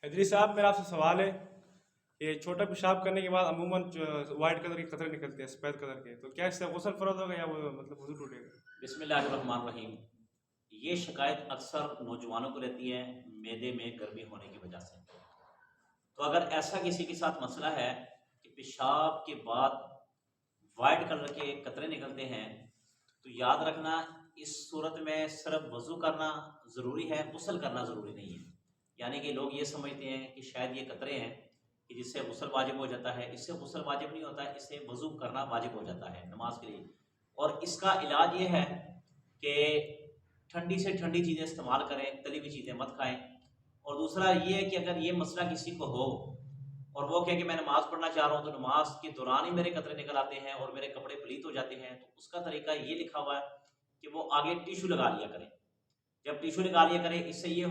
हैदरी साहब, मेरा आपसे सवाल है। ये छोटा पेशाब करने के बाद अमूमन वाइट कलर के कतरे निकलते हैं, सफ़ेद कलर के, तो क्या इससे गुस्ल फर्ज होगा या वो मतलब वजू टूटेगा? बिस्मिल्लाहिर्रहमानिर्रहीम। ये शिकायत अक्सर नौजवानों को रहती है मैदे में गर्मी होने की वजह से। तो अगर ऐसा किसी के साथ मसला है कि पेशाब के बाद वाइट कलर के कतरे निकलते हैं, तो याद रखना इस सूरत में सिर्फ वज़ू करना ज़रूरी है, गुस्ल करना ज़रूरी नहीं है। यानी कि लोग ये समझते हैं कि शायद ये कतरे हैं कि जिससे गुस्ल वाजिब हो जाता है। इससे गुस्ल वाजिब नहीं होता है, इससे वज़ू करना वाजिब हो जाता है नमाज के लिए। और इसका इलाज ये है कि ठंडी से ठंडी चीज़ें इस्तेमाल करें, तली हुई चीज़ें मत खाएं। और दूसरा ये है कि अगर ये मसला किसी को हो और वो कहे कि मैं नमाज़ पढ़ना चाह रहा हूँ, तो नमाज के दौरान ही मेरे कतरे निकल आते हैं और मेरे कपड़े पलीत हो जाते हैं, तो उसका तरीका ये लिखा हुआ है कि वो आगे टिशू लगा लिया करें। जब टिशू लगा लिया करें, इससे ये